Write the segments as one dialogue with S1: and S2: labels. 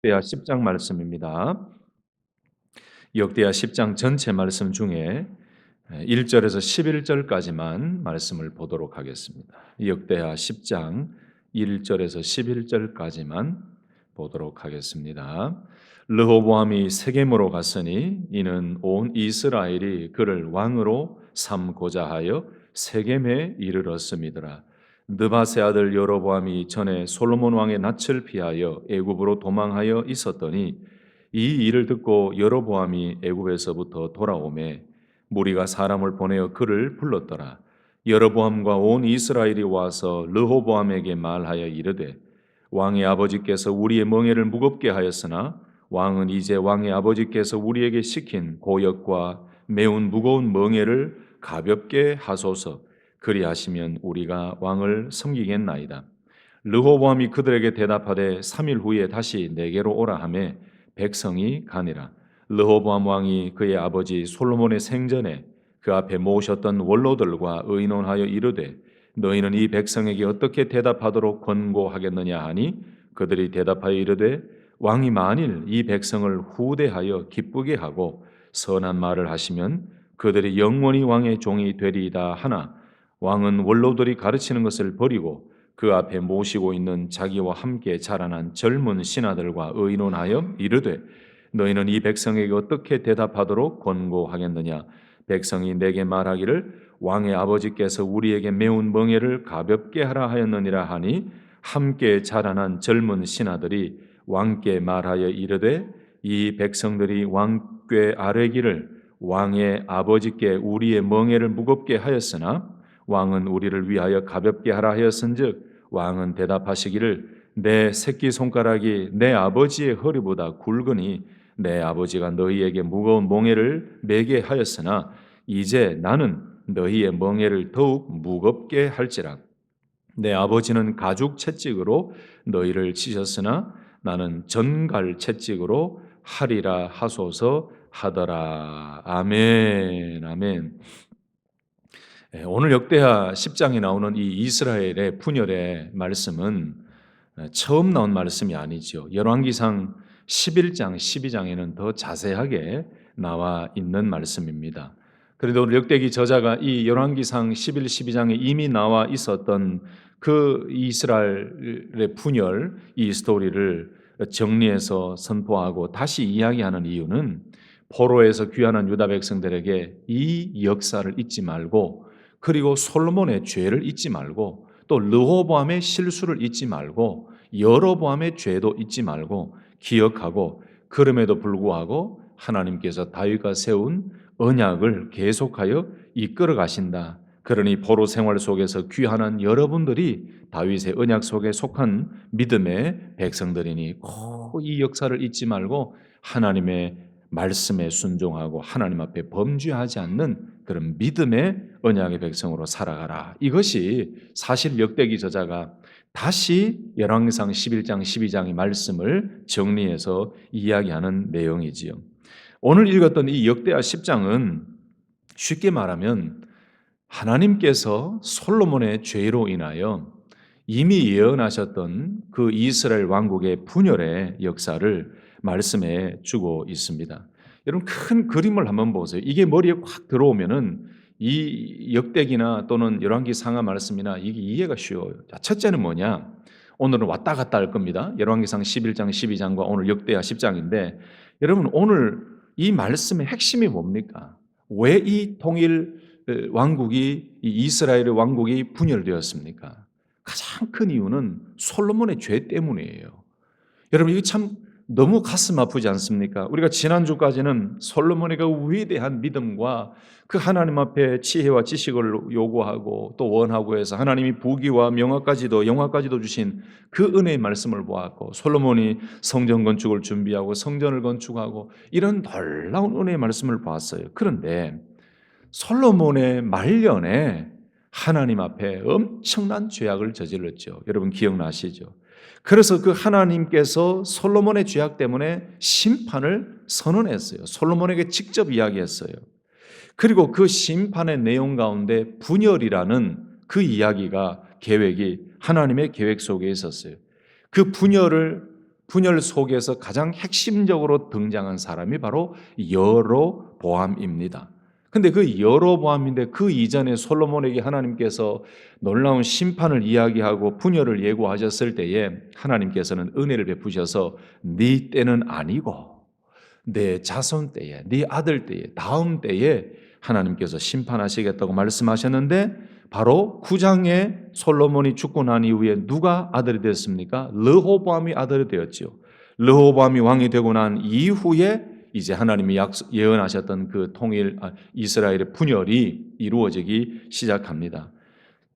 S1: 역대하 10장 말씀입니다. 역대하 10장 전체 말씀 중에 1절에서 11절까지만 말씀을 보도록 하겠습니다. 역대하 10장 1절에서 11절까지만 보도록 하겠습니다. 르호보암이 세겜으로 갔으니 이는 온 이스라엘이 그를 왕으로 삼고자 하여 세겜에 이르렀음이더라. 느바세 아들 여로보암이 전에 솔로몬 왕의 낯을 피하여 애굽으로 도망하여 있었더니 이 일을 듣고 여로보암이 애굽에서부터 돌아오매 무리가 사람을 보내어 그를 불렀더라. 여로보암과 온 이스라엘이 와서 르호보암에게 말하여 이르되 왕의 아버지께서 우리의 멍에를 무겁게 하였으나 왕은 이제 왕의 아버지께서 우리에게 시킨 고역과 매운 무거운 멍에를 가볍게 하소서. 그리하시면 우리가 왕을 섬기겠나이다. 르호보암이 그들에게 대답하되 3일 후에 다시 내게로 오라 하매 백성이 가니라. 르호보암 왕이 그의 아버지 솔로몬의 생전에 그 앞에 모으셨던 원로들과 의논하여 이르되 너희는 이 백성에게 어떻게 대답하도록 권고하겠느냐 하니 그들이 대답하여 이르되 왕이 만일 이 백성을 후대하여 기쁘게 하고 선한 말을 하시면 그들이 영원히 왕의 종이 되리이다 하나 왕은 원로들이 가르치는 것을 버리고 그 앞에 모시고 있는 자기와 함께 자라난 젊은 신하들과 의논하여 이르되 너희는 이 백성에게 어떻게 대답하도록 권고하겠느냐. 백성이 내게 말하기를 왕의 아버지께서 우리에게 매운 멍에를 가볍게 하라 하였느니라 하니 함께 자라난 젊은 신하들이 왕께 말하여 이르되 이 백성들이 왕께 아뢰기를 왕의 아버지께 우리의 멍에를 무겁게 하였으나 왕은 우리를 위하여 가볍게 하라 하였은즉 왕은 대답하시기를 내 새끼손가락이 내 아버지의 허리보다 굵으니 내 아버지가 너희에게 무거운 멍에를 매게 하였으나 이제 나는 너희의 멍에를 더욱 무겁게 할지라. 내 아버지는 가죽 채찍으로 너희를 치셨으나 나는 전갈 채찍으로 하리라 하소서 하더라. 아멘. 아멘. 오늘 역대하 10장에 나오는 이 이스라엘의 분열의 말씀은 처음 나온 말씀이 아니죠. 열왕기상 11장, 12장에는 더 자세하게 나와 있는 말씀입니다. 그래도 역대기 저자가 이 열왕기상 11, 12장에 이미 나와 있었던 그 이스라엘의 분열, 이 스토리를 정리해서 선포하고 다시 이야기하는 이유는 포로에서 귀환한 유다 백성들에게 이 역사를 잊지 말고 그리고 솔로몬의 죄를 잊지 말고 또 르호보암의 실수를 잊지 말고 여로보암의 죄도 잊지 말고 기억하고 그럼에도 불구하고 하나님께서 다윗과 세운 언약을 계속하여 이끌어 가신다. 그러니 포로 생활 속에서 귀환한 여러분들이 다윗의 언약 속에 속한 믿음의 백성들이니 꼭 이 역사를 잊지 말고 하나님의 말씀에 순종하고 하나님 앞에 범죄하지 않는 그런 믿음의 언약의 백성으로 살아가라. 이것이 사실 역대기 저자가 다시 열왕기상 11장 12장의 말씀을 정리해서 이야기하는 내용이지요. 오늘 읽었던 이 역대하 10장은 쉽게 말하면 하나님께서 솔로몬의 죄로 인하여 이미 예언하셨던 그 이스라엘 왕국의 분열의 역사를 말씀해 주고 있습니다. 여러분 큰 그림을 한번 보세요. 이게 머리에 확 들어오면은 이 역대기나 또는 열왕기 상하 말씀이나 이게 이해가 쉬워요. 자, 첫째는 뭐냐? 오늘은 왔다 갔다 할 겁니다. 열왕기상 11장, 12장과 오늘 역대하 10장인데 여러분 오늘 이 말씀의 핵심이 뭡니까? 왜 이 통일 왕국이 이 이스라엘의 왕국이 분열되었습니까? 가장 큰 이유는 솔로몬의 죄 때문이에요. 여러분 이게 참 너무 가슴 아프지 않습니까? 우리가 지난주까지는 솔로몬의 그 위대한 믿음과 그 하나님 앞에 지혜와 지식을 요구하고 또 원하고 해서 하나님이 부귀와 영화까지도 주신 그 은혜의 말씀을 보았고 솔로몬이 성전 건축을 준비하고 성전을 건축하고 이런 놀라운 은혜의 말씀을 보았어요. 그런데 솔로몬의 말년에 하나님 앞에 엄청난 죄악을 저질렀죠. 여러분 기억나시죠? 그래서 그 하나님께서 솔로몬의 죄악 때문에 심판을 선언했어요. 솔로몬에게 직접 이야기했어요. 그리고 그 심판의 내용 가운데 분열이라는 그 이야기가 계획이 하나님의 계획 속에 있었어요. 그 분열을 분열 속에서 가장 핵심적으로 등장한 사람이 바로 여로보암입니다. 근데 그 여로보암인데 그 이전에 솔로몬에게 하나님께서 놀라운 심판을 이야기하고 분열을 예고하셨을 때에 하나님께서는 은혜를 베푸셔서 네 때는 아니고 내 자손 때에, 네 아들 때에, 다음 때에 하나님께서 심판하시겠다고 말씀하셨는데 바로 9장에 솔로몬이 죽고 난 이후에 누가 아들이 됐습니까? 르호보암이 아들이 되었죠. 르호보암이 왕이 되고 난 이후에 이제 하나님이 예언하셨던 그 이스라엘의 분열이 이루어지기 시작합니다.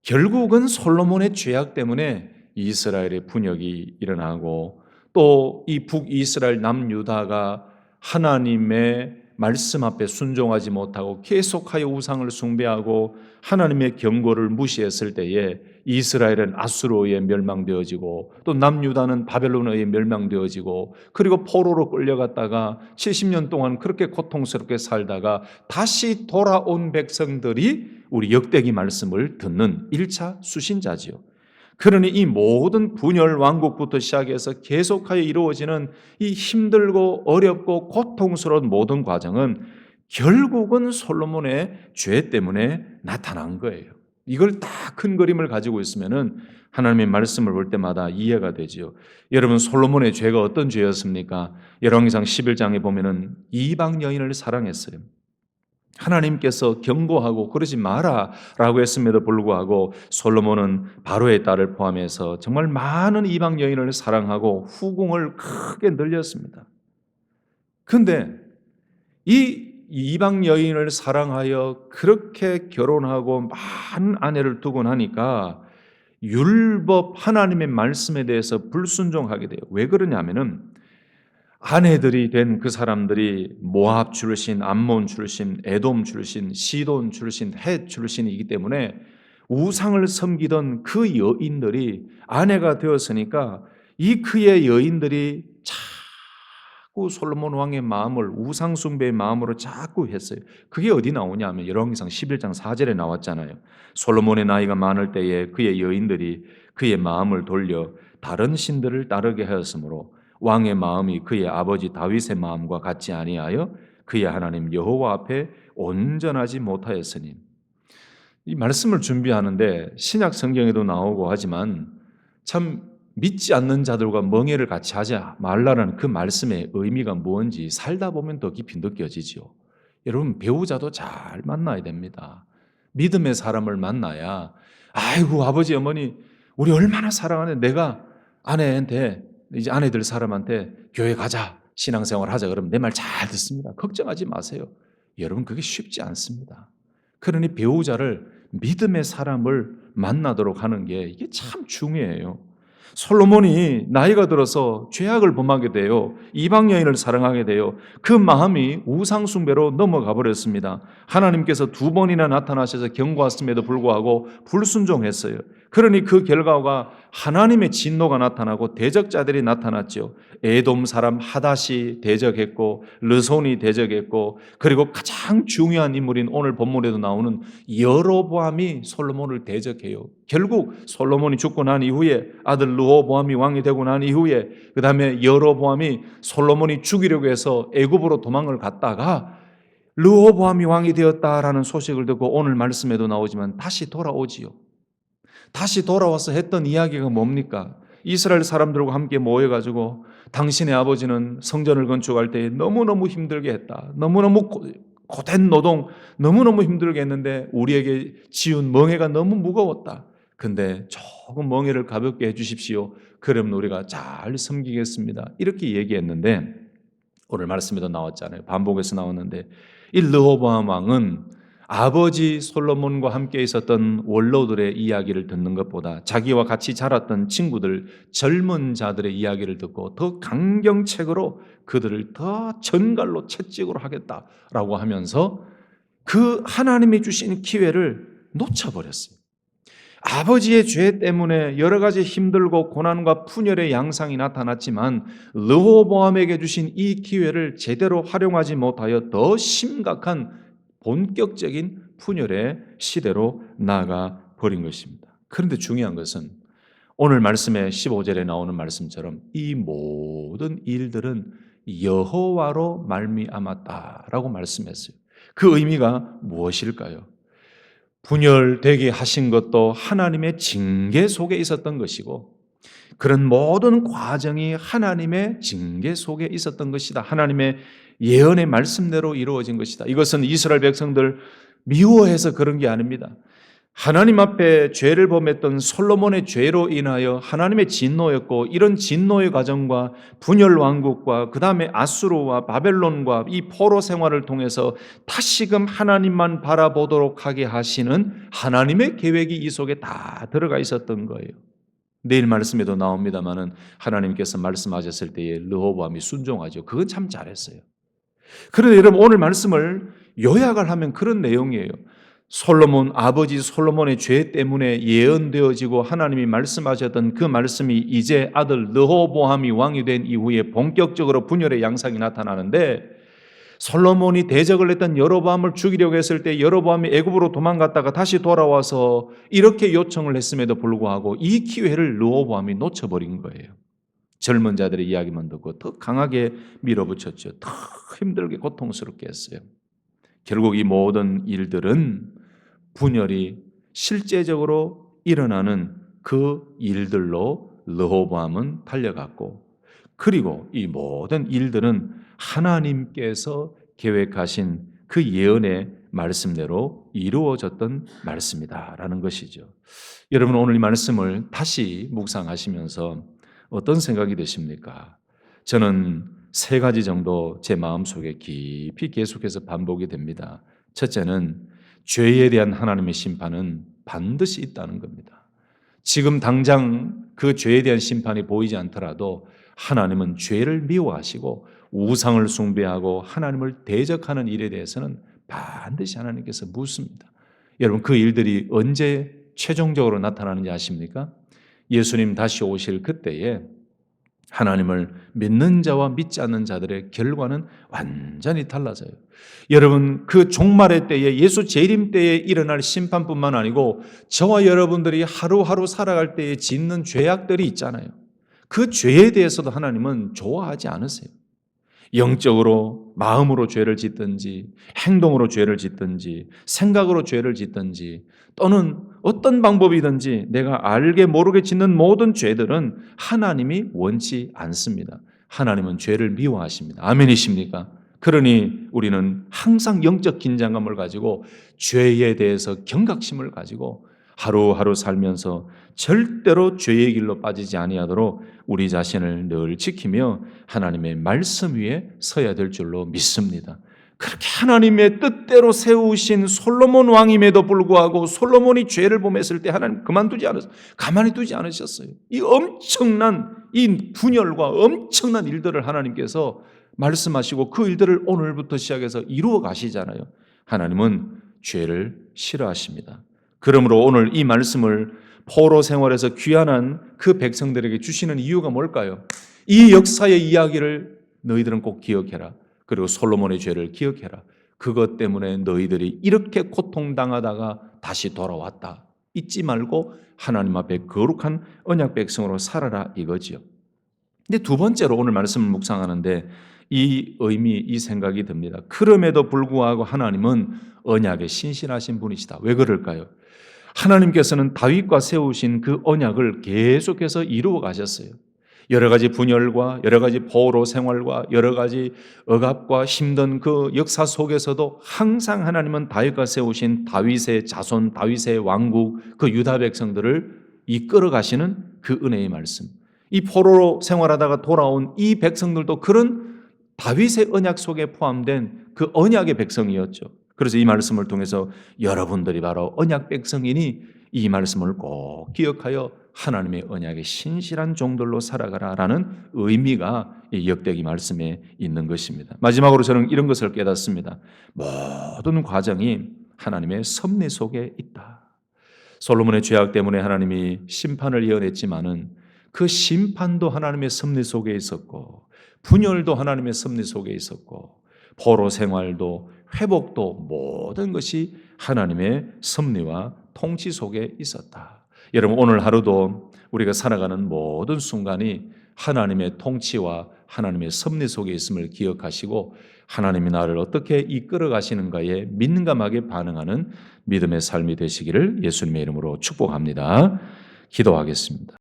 S1: 결국은 솔로몬의 죄악 때문에 이스라엘의 분열이 일어나고 또 이 북이스라엘 남유다가 하나님의 말씀 앞에 순종하지 못하고 계속하여 우상을 숭배하고 하나님의 경고를 무시했을 때에 이스라엘은 아수르에 멸망되어지고 또 남유다는 바벨론에 의해 멸망되어지고 그리고 포로로 끌려갔다가 70년 동안 그렇게 고통스럽게 살다가 다시 돌아온 백성들이 우리 역대기 말씀을 듣는 1차 수신자지요. 그러니 이 모든 분열 왕국부터 시작해서 계속하여 이루어지는 이 힘들고 어렵고 고통스러운 모든 과정은 결국은 솔로몬의 죄 때문에 나타난 거예요. 이걸 다 큰 그림을 가지고 있으면은 하나님의 말씀을 볼 때마다 이해가 되지요. 여러분 솔로몬의 죄가 어떤 죄였습니까? 열왕기상 11장에 보면은 이방 여인을 사랑했어요. 하나님께서 경고하고 그러지 마라 라고 했음에도 불구하고 솔로몬은 바로의 딸을 포함해서 정말 많은 이방 여인을 사랑하고 후궁을 크게 늘렸습니다. 그런데 이 이방 여인을 사랑하여 그렇게 결혼하고 많은 아내를 두고 나니까 율법 하나님의 말씀에 대해서 불순종하게 돼요. 왜 그러냐면은 아내들이 된 그 사람들이 모압 출신, 암몬 출신, 에돔 출신, 시돈 출신, 헷 출신이기 때문에 우상을 섬기던 그 여인들이 아내가 되었으니까 이 그의 여인들이 자꾸 솔로몬 왕의 마음을 우상 숭배의 마음으로 자꾸 했어요. 그게 어디 나오냐면 열왕기상 11장 4절에 나왔잖아요. 솔로몬의 나이가 많을 때에 그의 여인들이 그의 마음을 돌려 다른 신들을 따르게 하였으므로 왕의 마음이 그의 아버지 다윗의 마음과 같지 아니하여 그의 하나님 여호와 앞에 온전하지 못하였으니. 이 말씀을 준비하는데 신약 성경에도 나오고 하지만 참 믿지 않는 자들과 멍해를 같이 하지 말라는 그 말씀의 의미가 뭔지 살다 보면 더 깊이 느껴지지요. 여러분 배우자도 잘 만나야 됩니다. 믿음의 사람을 만나야 아이고 아버지 어머니 우리 얼마나 사랑하는데 내가 아내한테 이제 아내들 사람한테 교회 가자 신앙생활 하자 그러면 내 말 잘 듣습니다. 걱정하지 마세요. 여러분 그게 쉽지 않습니다. 그러니 배우자를 믿음의 사람을 만나도록 하는 게 이게 참 중요해요. 솔로몬이 나이가 들어서 죄악을 범하게 돼요. 이방 여인을 사랑하게 돼요. 그 마음이 우상 숭배로 넘어가 버렸습니다. 하나님께서 2번이나 나타나셔서 경고하심에도 불구하고 불순종했어요. 그러니 그 결과가 하나님의 진노가 나타나고 대적자들이 나타났죠. 에돔 사람 하닷이 대적했고 르손이 대적했고 그리고 가장 중요한 인물인 오늘 본문에도 나오는 여로보암이 솔로몬을 대적해요. 결국 솔로몬이 죽고 난 이후에 아들 르호보암이 왕이 되고 난 이후에 그 다음에 여로보암이 솔로몬이 죽이려고 해서 애굽으로 도망을 갔다가 르호보암이 왕이 되었다라는 소식을 듣고 오늘 말씀에도 나오지만 다시 돌아오지요. 다시 돌아와서 했던 이야기가 뭡니까? 이스라엘 사람들과 함께 모여가지고 당신의 아버지는 성전을 건축할 때 너무너무 힘들게 했다. 너무너무 고된 노동 너무너무 힘들게 했는데 우리에게 지은 멍해가 너무 무거웠다. 근데 조금 멍해를 가볍게 해주십시오. 그러면 우리가 잘 섬기겠습니다. 이렇게 얘기했는데 오늘 말씀에도 나왔잖아요. 반복해서 나왔는데 이 르호보암 왕은 아버지 솔로몬과 함께 있었던 원로들의 이야기를 듣는 것보다 자기와 같이 자랐던 친구들, 젊은 자들의 이야기를 듣고 더 강경책으로 그들을 더 전갈로 채찍으로 하겠다라고 하면서 그 하나님이 주신 기회를 놓쳐버렸어요. 아버지의 죄 때문에 여러 가지 힘들고 고난과 분열의 양상이 나타났지만 르호보암에게 주신 이 기회를 제대로 활용하지 못하여 더 심각한 본격적인 분열의 시대로 나아가 버린 것입니다. 그런데 중요한 것은 오늘 말씀의 15절에 나오는 말씀처럼 이 모든 일들은 여호와로 말미암았다라고 말씀했어요. 그 의미가 무엇일까요? 분열되게 하신 것도 하나님의 징계 속에 있었던 것이고, 그런 모든 과정이 하나님의 징계 속에 있었던 것이다. 하나님의 예언의 말씀대로 이루어진 것이다. 이것은 이스라엘 백성들 미워해서 그런 게 아닙니다. 하나님 앞에 죄를 범했던 솔로몬의 죄로 인하여 하나님의 진노였고, 이런 진노의 과정과 분열 왕국과 그 다음에 아수르와 바벨론과 이 포로 생활을 통해서 다시금 하나님만 바라보도록 하게 하시는 하나님의 계획이 이 속에 다 들어가 있었던 거예요. 내일 말씀에도 나옵니다마는 하나님께서 말씀하셨을 때에 르호보암이 순종하죠. 그건 참 잘했어요. 그런데 여러분, 오늘 말씀을 요약을 하면 그런 내용이에요. 솔로몬, 아버지 솔로몬의 죄 때문에 예언되어지고 하나님이 말씀하셨던 그 말씀이 이제 아들 르호보암이 왕이 된 이후에 본격적으로 분열의 양상이 나타나는데, 솔로몬이 대적을 했던 여로보암을 죽이려고 했을 때 여로보암이 애굽으로 도망갔다가 다시 돌아와서 이렇게 요청을 했음에도 불구하고 이 기회를 르호보암이 놓쳐버린 거예요. 젊은 자들의 이야기만 듣고 더 강하게 밀어붙였죠. 더 힘들게 고통스럽게 했어요. 결국 이 모든 일들은 분열이 실제적으로 일어나는 그 일들로 르호보암은 달려갔고, 그리고 이 모든 일들은 하나님께서 계획하신 그 예언의 말씀대로 이루어졌던 말씀이다라는 것이죠. 여러분, 오늘 이 말씀을 다시 묵상하시면서 어떤 생각이 드십니까? 저는 세 가지 정도 제 마음속에 깊이 계속해서 반복이 됩니다. 첫째는 죄에 대한 하나님의 심판은 반드시 있다는 겁니다. 지금 당장 그 죄에 대한 심판이 보이지 않더라도 하나님은 죄를 미워하시고 우상을 숭배하고 하나님을 대적하는 일에 대해서는 반드시 하나님께서 묻습니다. 여러분, 그 일들이 언제 최종적으로 나타나는지 아십니까? 예수님 다시 오실 그때에 하나님을 믿는 자와 믿지 않는 자들의 결과는 완전히 달라져요. 여러분, 그 종말의 때에, 예수 재림 때에 일어날 심판뿐만 아니고 저와 여러분들이 하루하루 살아갈 때에 짓는 죄악들이 있잖아요. 그 죄에 대해서도 하나님은 좋아하지 않으세요. 영적으로 마음으로 죄를 짓든지 행동으로 죄를 짓든지 생각으로 죄를 짓든지 또는 어떤 방법이든지 내가 알게 모르게 짓는 모든 죄들은 하나님이 원치 않습니다. 하나님은 죄를 미워하십니다. 아멘이십니까? 그러니 우리는 항상 영적 긴장감을 가지고 죄에 대해서 경각심을 가지고 하루하루 살면서 절대로 죄의 길로 빠지지 아니하도록 우리 자신을 늘 지키며 하나님의 말씀 위에 서야 될 줄로 믿습니다. 그렇게 하나님의 뜻대로 세우신 솔로몬 왕임에도 불구하고 솔로몬이 죄를 범했을 때 하나님 가만히 두지 않으셨어요. 이 엄청난 이 분열과 엄청난 일들을 하나님께서 말씀하시고 그 일들을 오늘부터 시작해서 이루어 가시잖아요. 하나님은 죄를 싫어하십니다. 그러므로 오늘 이 말씀을 포로 생활에서 귀환한 그 백성들에게 주시는 이유가 뭘까요? 이 역사의 이야기를 너희들은 꼭 기억해라. 그리고 솔로몬의 죄를 기억해라. 그것 때문에 너희들이 이렇게 고통당하다가 다시 돌아왔다. 잊지 말고 하나님 앞에 거룩한 언약 백성으로 살아라 이거지요. 근데 두 번째로 오늘 말씀을 묵상하는데 이 의미, 이 생각이 듭니다. 그럼에도 불구하고 하나님은 언약에 신실하신 분이시다. 왜 그럴까요? 하나님께서는 다윗과 세우신 그 언약을 계속해서 이루어 가셨어요. 여러 가지 분열과 여러 가지 포로 생활과 여러 가지 억압과 힘든 그 역사 속에서도 항상 하나님은 다윗과 세우신 다윗의 자손, 다윗의 왕국, 그 유다 백성들을 이끌어 가시는 그 은혜의 말씀. 이 포로로 생활하다가 돌아온 이 백성들도 그런 다윗의 언약 속에 포함된 그 언약의 백성이었죠. 그래서 이 말씀을 통해서 여러분들이 바로 언약 백성이니 이 말씀을 꼭 기억하여 하나님의 언약에 신실한 종들로 살아가라라는 의미가 이 역대기 말씀에 있는 것입니다. 마지막으로 저는 이런 것을 깨닫습니다. 모든 과정이 하나님의 섭리 속에 있다. 솔로몬의 죄악 때문에 하나님이 심판을 예언했지만은 그 심판도 하나님의 섭리 속에 있었고 분열도 하나님의 섭리 속에 있었고 포로 생활도 회복도 모든 것이 하나님의 섭리와 통치 속에 있었다. 여러분 오늘 하루도 우리가 살아가는 모든 순간이 하나님의 통치와 하나님의 섭리 속에 있음을 기억하시고 하나님이 나를 어떻게 이끌어 가시는가에 민감하게 반응하는 믿음의 삶이 되시기를 예수님의 이름으로 축복합니다. 기도하겠습니다.